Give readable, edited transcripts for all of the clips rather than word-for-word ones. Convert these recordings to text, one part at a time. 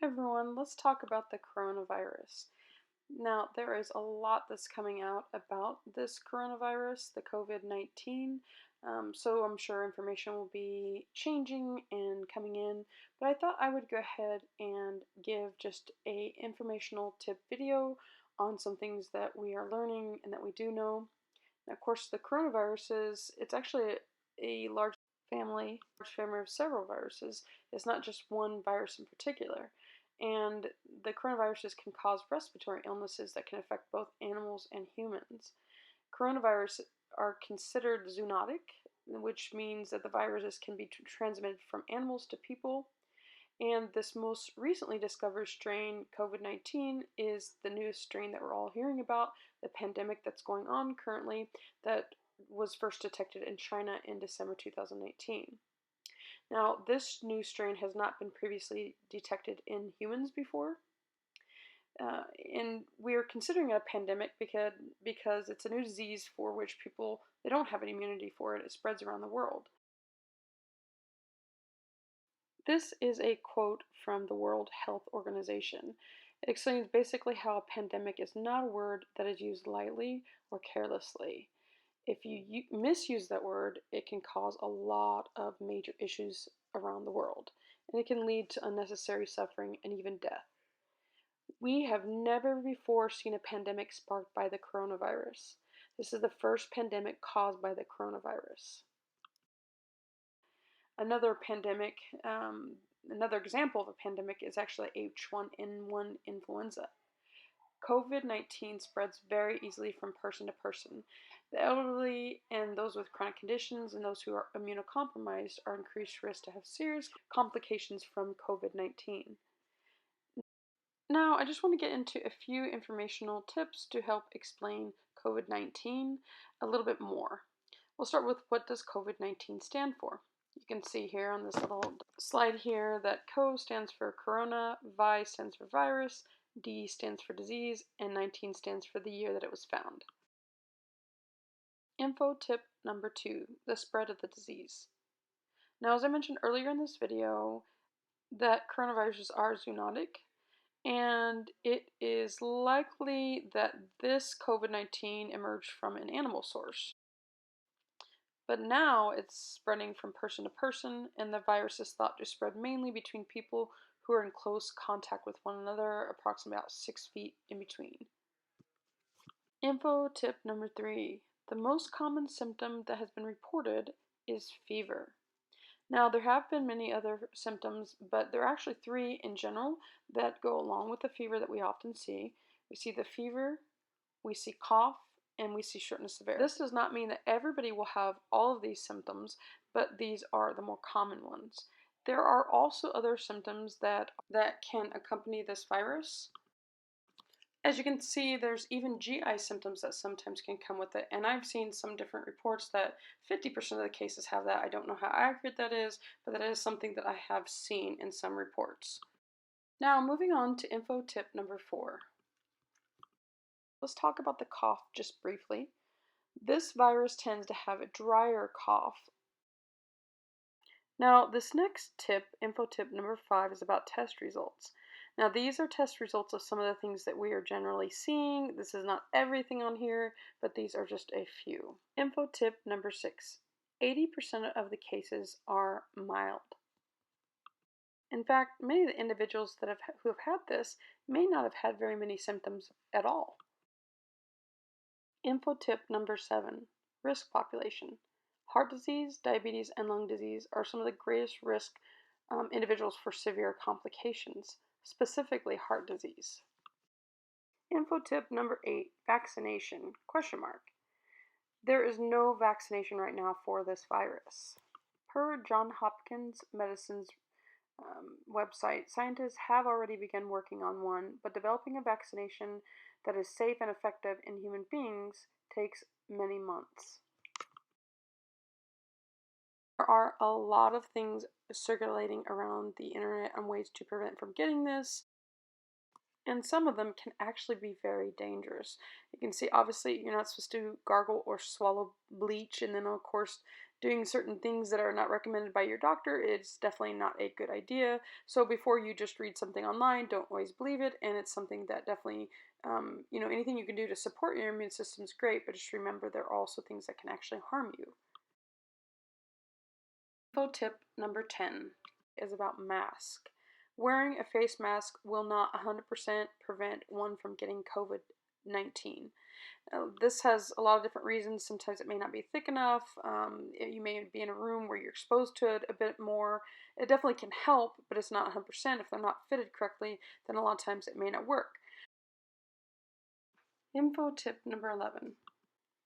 Everyone, let's talk about the coronavirus. Now, there is a lot that's coming out about this coronavirus, the COVID-19. So I'm sure information will be changing and coming in, but I thought I would go ahead and give just a informational tip video on some things that we are learning and that we do know. Now, of course, the coronavirus it's actually a large family of several viruses. It's not just one virus in particular. And the coronaviruses can cause respiratory illnesses that can affect both animals and humans. Coronaviruses are considered zoonotic, which means that the viruses can be transmitted from animals to people. And this most recently discovered strain, COVID-19, is the newest strain that we're all hearing about, the pandemic that's going on currently that was first detected in China in December 2018. Now, this new strain has not been previously detected in humans before, and we are considering it a pandemic because it's a new disease for which they don't have an immunity for it. It spreads around the world. This is a quote from the World Health Organization. It explains basically how a pandemic is not a word that is used lightly or carelessly. If you misuse that word, it can cause a lot of major issues around the world, and it can lead to unnecessary suffering and even death. We have never before seen a pandemic sparked by the coronavirus. This is the first pandemic caused by the coronavirus. Another example of a pandemic is actually H1N1 influenza. COVID-19 spreads very easily from person to person. The elderly and those with chronic conditions and those who are immunocompromised are increased risk to have serious complications from COVID-19. Now, I just want to get into a few informational tips to help explain COVID-19 a little bit more. We'll start with, what does COVID-19 stand for? You can see here on this little slide here that CO stands for corona, VI stands for virus, D stands for disease, and 19 stands for the year that it was found. Info tip number 2, the spread of the disease. Now, as I mentioned earlier in this video, that coronaviruses are zoonotic, and it is likely that this COVID-19 emerged from an animal source. But now it's spreading from person to person, and the virus is thought to spread mainly between people who are in close contact with one another, approximately about 6 feet in between. Info tip number 3. The most common symptom that has been reported is fever. Now, there have been many other symptoms, but there are actually 3 in general that go along with the fever that we often see. We see the fever, we see cough, and we see shortness of air. This does not mean that everybody will have all of these symptoms, but these are the more common ones. There are also other symptoms that can accompany this virus. As you can see, there's even GI symptoms that sometimes can come with it, and I've seen some different reports that 50% of the cases have that. I don't know how accurate that is, but that is something that I have seen in some reports. Now, moving on to info tip number 4. Let's talk about the cough just briefly. This virus tends to have a drier cough. Now, this next tip, info tip number 5, is about test results. Now, these are test results of some of the things that we are generally seeing. This is not everything on here, but these are just a few. Info tip number 6. 80% of the cases are mild. In fact, many of the individuals who have had this may not have had very many symptoms at all. Info tip number 7, risk population. Heart disease, diabetes, and lung disease are some of the greatest risk individuals for severe complications, specifically heart disease. Info tip number 8, vaccination, ? There is no vaccination right now for this virus. Per Johns Hopkins Medicine's website, scientists have already begun working on one, but developing a vaccination that is safe and effective in human beings takes many months. There are a lot of things circulating around the internet on ways to prevent from getting this, and some of them can actually be very dangerous. You can see, obviously, you're not supposed to gargle or swallow bleach, and then, of course, Doing certain things that are not recommended by your doctor is definitely not a good idea. So before you just read something online, don't always believe it, and it's something that definitely, anything you can do to support your immune system is great, but just remember there are also things that can actually harm you. Info tip number 10 is about mask. Wearing a face mask will not 100% prevent one from getting COVID-19. This has a lot of different reasons. Sometimes it may not be thick enough. You may be in a room where you're exposed to it a bit more. It definitely can help, but it's not 100%. If they're not fitted correctly, then a lot of times it may not work. Info tip number 11.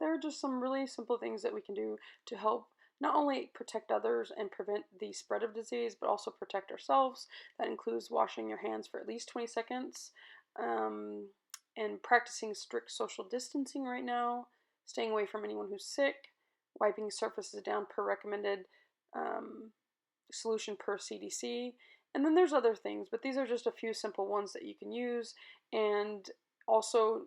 There are just some really simple things that we can do to help not only protect others and prevent the spread of disease, but also protect ourselves. That includes washing your hands for at least 20 seconds, and practicing strict social distancing right now, staying away from anyone who's sick, wiping surfaces down per recommended solution per CDC. And then there's other things, but these are just a few simple ones that you can use. And also,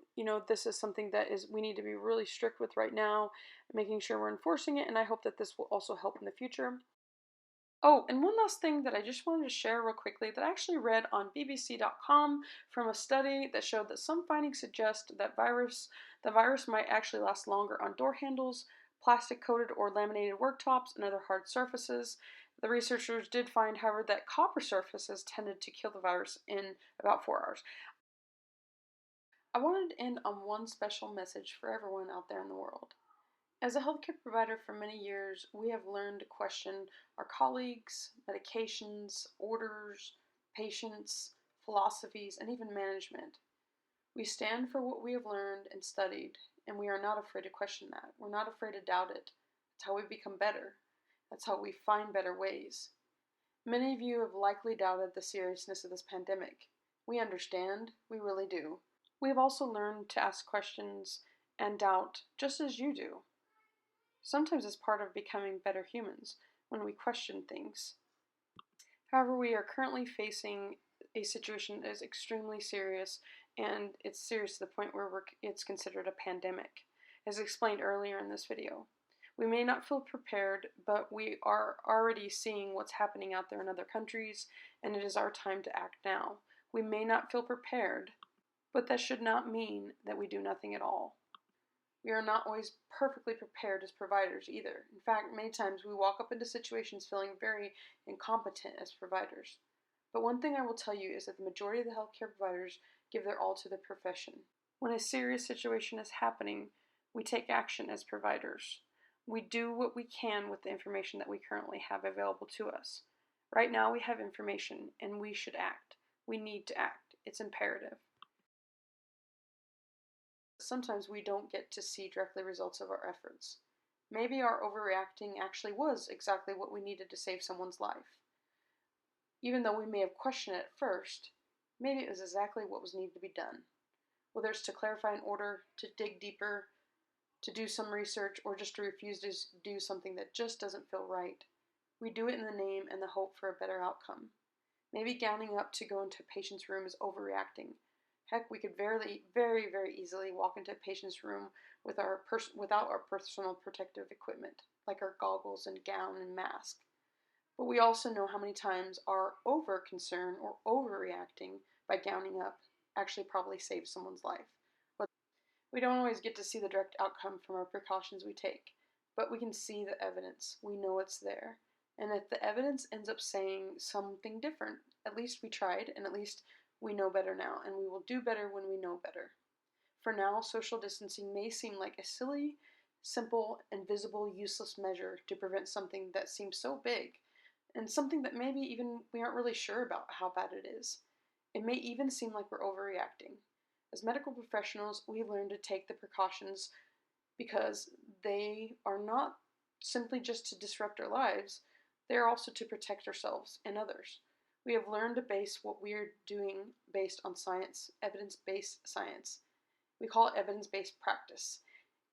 this is something that we need to be really strict with right now, making sure we're enforcing it, and I hope that this will also help in the future. Oh, and one last thing that I just wanted to share real quickly that I actually read on BBC.com from a study that showed that some findings suggest that the virus might actually last longer on door handles, plastic-coated or laminated worktops, and other hard surfaces. The researchers did find, however, that copper surfaces tended to kill the virus in about 4 hours. I wanted to end on one special message for everyone out there in the world. As a healthcare provider for many years, we have learned to question our colleagues, medications, orders, patients, philosophies, and even management. We stand for what we have learned and studied, and we are not afraid to question that. We're not afraid to doubt it. That's how we become better. That's how we find better ways. Many of you have likely doubted the seriousness of this pandemic. We understand, we really do. We have also learned to ask questions and doubt just as you do. Sometimes it's part of becoming better humans when we question things. However, we are currently facing a situation that is extremely serious, and it's serious to the point where it's considered a pandemic, as explained earlier in this video. We may not feel prepared, but we are already seeing what's happening out there in other countries, and it is our time to act now. We may not feel prepared, but that should not mean that we do nothing at all. We are not always perfectly prepared as providers either. In fact, many times we walk up into situations feeling very incompetent as providers. But one thing I will tell you is that the majority of the healthcare providers give their all to the profession. When a serious situation is happening, we take action as providers. We do what we can with the information that we currently have available to us. Right now we have information and we should act. We need to act. It's imperative. Sometimes we don't get to see directly results of our efforts. Maybe our overreacting actually was exactly what we needed to save someone's life. Even though we may have questioned it at first, maybe it was exactly what was needed to be done. Whether it's to clarify an order, to dig deeper, to do some research, or just to refuse to do something that just doesn't feel right. We do it in the name and the hope for a better outcome. Maybe gowning up to go into a patient's room is overreacting. Heck, we could very, very, very easily walk into a patient's room without our personal protective equipment, like our goggles and gown and mask. But we also know how many times our over-concern or overreacting by gowning up actually probably saves someone's life. But we don't always get to see the direct outcome from our precautions we take, but we can see the evidence. We know it's there. And if the evidence ends up saying something different, at least we tried, and at least we know better now, and we will do better when we know better. For now, social distancing may seem like a silly, simple, invisible, useless measure to prevent something that seems so big, and something that maybe even we aren't really sure about how bad it is. It may even seem like we're overreacting. As medical professionals, we learn to take the precautions because they are not simply just to disrupt our lives, they are also to protect ourselves and others. We have learned to base what we are doing based on science, evidence-based science. We call it evidence-based practice.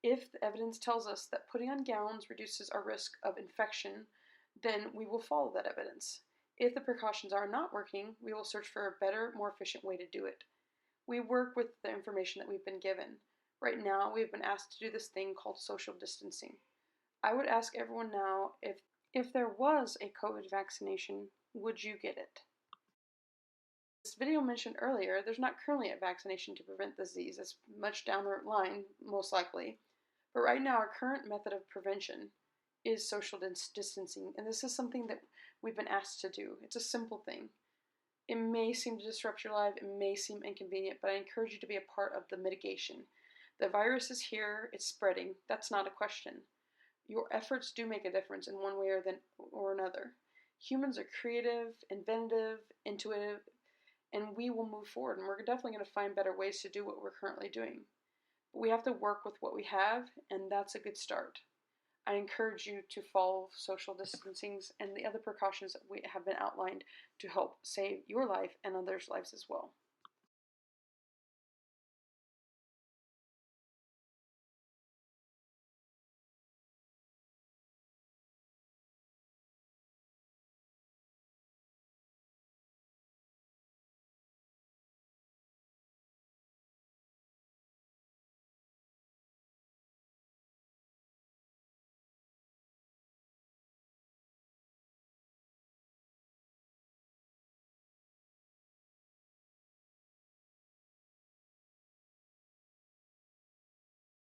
If the evidence tells us that putting on gowns reduces our risk of infection, then we will follow that evidence. If the precautions are not working, we will search for a better, more efficient way to do it. We work with the information that we've been given. Right now, we've been asked to do this thing called social distancing. I would ask everyone now, if there was a COVID vaccination, would you get it? This video mentioned earlier, there's not currently a vaccination to prevent the disease. It's much down the line, most likely. But right now, our current method of prevention is social distancing, and this is something that we've been asked to do. It's a simple thing. It may seem to disrupt your life, it may seem inconvenient, but I encourage you to be a part of the mitigation. The virus is here, it's spreading. That's not a question. Your efforts do make a difference in one way or another. Humans are creative, inventive, intuitive, and we will move forward, and we're definitely going to find better ways to do what we're currently doing. But we have to work with what we have, and that's a good start. I encourage you to follow social distancing and the other precautions that we have been outlined to help save your life and others' lives as well.